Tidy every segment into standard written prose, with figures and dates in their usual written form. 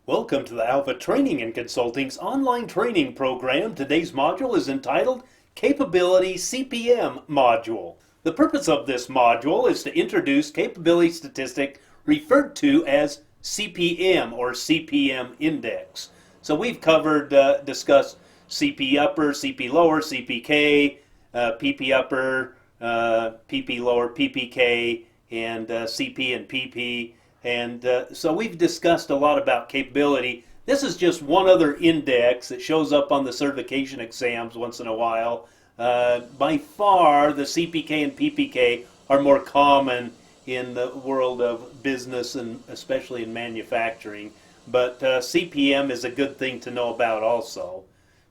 Welcome to the Alpha Training and Consulting's online training program. Today's module is entitled Capability CPM Module. The purpose of this module is to introduce capability statistic referred to as CPM or CPM index. So we've discussed CP upper, CP lower, CPK, PP upper, PP lower, PPK, and CP and PP. And so we've discussed a lot about capability. This is just one other index that shows up on the certification exams once in a while. By far, the CPK and PPK are more common in the world of business and especially in manufacturing. But CPM is a good thing to know about also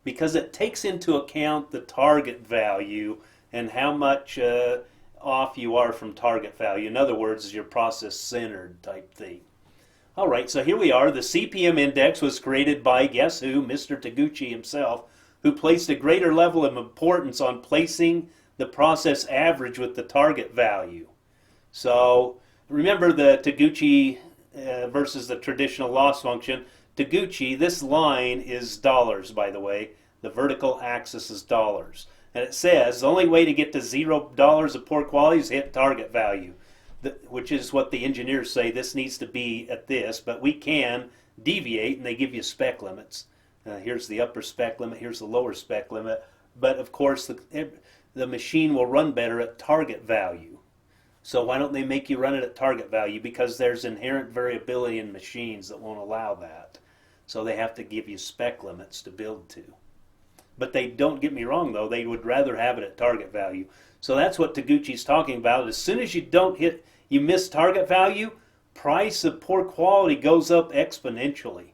because it takes into account the target value and how much off you are from target value. In other words, your process-centered type thing. All right, so here we are. The CPM index was created by, guess who? Mr. Taguchi himself, who placed a greater level of importance on placing the process average with the target value. So remember the Taguchi versus the traditional loss function. Taguchi, this line is dollars, by the way. The vertical axis is dollars. And it says the only way to get to $0 of poor quality is hit target value, which is what the engineers say this needs to be at this, but we can deviate, and they give you spec limits. Here's the upper spec limit, here's the lower spec limit, but of course the machine will run better at target value. So why don't they make you run it at target value? Because there's inherent variability in machines that won't allow that. So they have to give you spec limits to build to. But they don't, get me wrong though, they would rather have it at target value. So that's what Taguchi's talking about. As soon as you miss target value, price of poor quality goes up exponentially.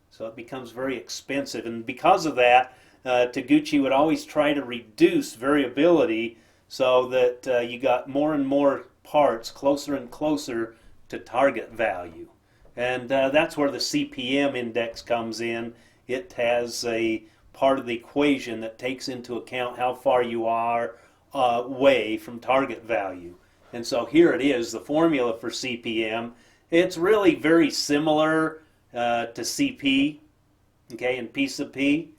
So it becomes very expensive. And because of that, Taguchi would always try to reduce variability so that you got more and more parts closer and closer to target value. And that's where the CPM index comes in. It has a part of the equation that takes into account how far you are away from target value. And so here it is, the formula for CPM. It's really very similar to CP, okay, and P sub P,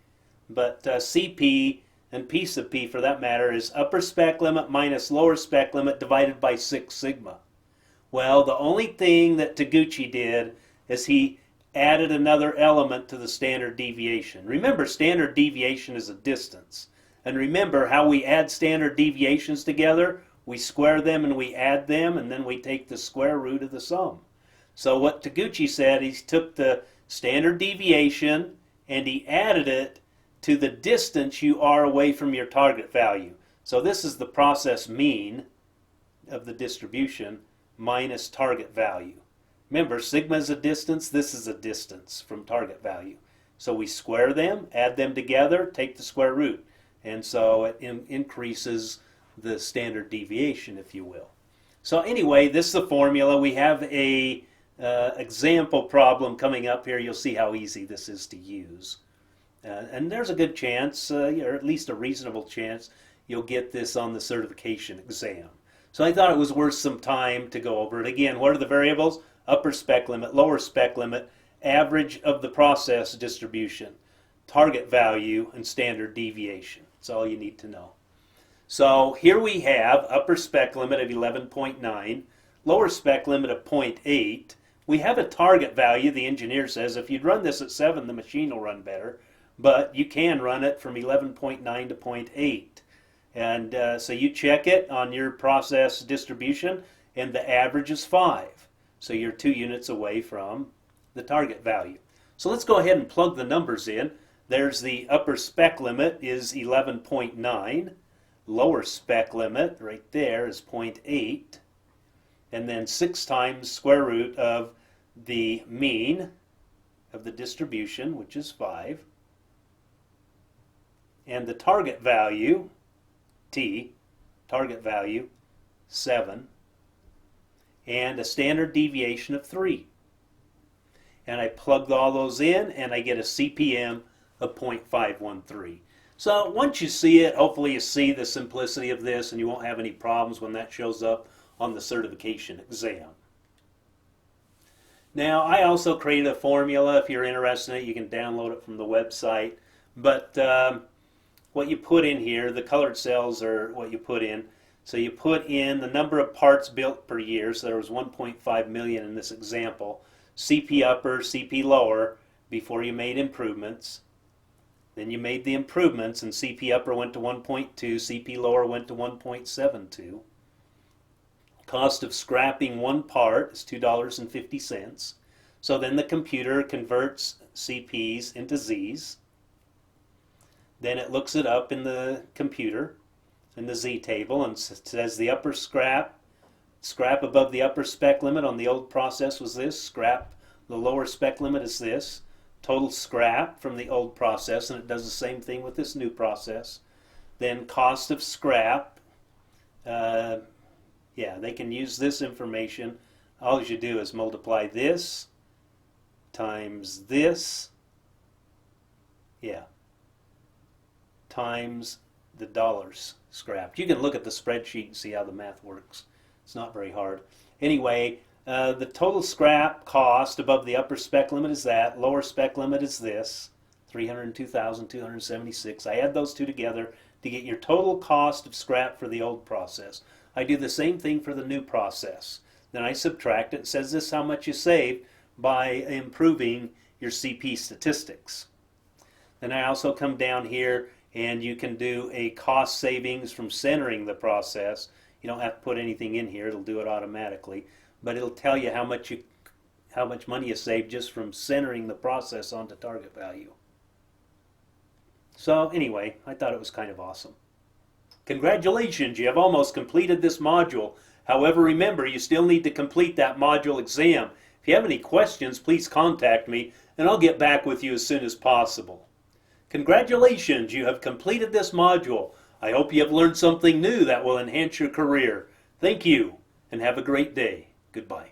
but CP and P sub P, for that matter, is upper spec limit minus lower spec limit divided by 6 sigma. Well, the only thing that Taguchi did is he added another element to the standard deviation. Remember, standard deviation is a distance. And remember how we add standard deviations together? We square them and we add them, and then we take the square root of the sum. So what Taguchi said, he took the standard deviation and he added it to the distance you are away from your target value. So this is the process mean of the distribution minus target value. Remember, sigma is a distance, this is a distance from target value. So we square them, add them together, take the square root. And so it increases the standard deviation, if you will. So anyway, this is the formula. We have a example problem coming up here. You'll see how easy this is to use. And there's a good chance, or at least a reasonable chance, you'll get this on the certification exam. So I thought it was worth some time to go over it. Again, what are the variables? Upper spec limit, lower spec limit, average of the process distribution, target value, and standard deviation. That's all you need to know. So here we have upper spec limit of 11.9, lower spec limit of 0.8. We have a target value, the engineer says. If you'd run this at 7, the machine will run better. But you can run it from 11.9 to 0.8. And so you check it on your process distribution, and the average is 5. So you're 2 units away from the target value. So let's go ahead and plug the numbers in. There's the upper spec limit is 11.9. Lower spec limit right there is 0.8. And then 6 times square root of the mean of the distribution, which is 5. And the target value, T, target value, 7. And a standard deviation of 3. And I plugged all those in, and I get a CPM of 0.513. So once you see it, hopefully you see the simplicity of this, and you won't have any problems when that shows up on the certification exam. Now, I also created a formula. If you're interested in it, you can download it from the website. But what you put in here, the colored cells are what you put in. So you put in the number of parts built per year. So there was 1.5 million in this example. CP upper, CP lower before you made improvements. Then you made the improvements and CP upper went to 1.2, CP lower went to 1.72. Cost of scrapping one part is $2.50. So then the computer converts CP's into Z's. Then it looks it up in the computer, in the Z table, and says the upper scrap above the upper spec limit on the old process was this, scrap the lower spec limit is this, total scrap from the old process, and it does the same thing with this new process. Then cost of scrap, yeah, they can use this information. All you do is multiply this times this, yeah, times the dollars scrapped. You can look at the spreadsheet and see how the math works. It's not very hard. Anyway, the total scrap cost above the upper spec limit is that. Lower spec limit is this, 302,276. I add those two together to get your total cost of scrap for the old process. I do the same thing for the new process. Then I subtract it. It says this is how much you save by improving your CP statistics. Then I also come down here and you can do a cost savings from centering the process. You don't have to put anything in here. It'll do it automatically. But it'll tell you how much money you save just from centering the process onto target value. So anyway, I thought it was kind of awesome. Congratulations, you have almost completed this module. However, remember, you still need to complete that module exam. If you have any questions, please contact me, and I'll get back with you as soon as possible. Congratulations, you have completed this module. I hope you have learned something new that will enhance your career. Thank you, and have a great day. Goodbye.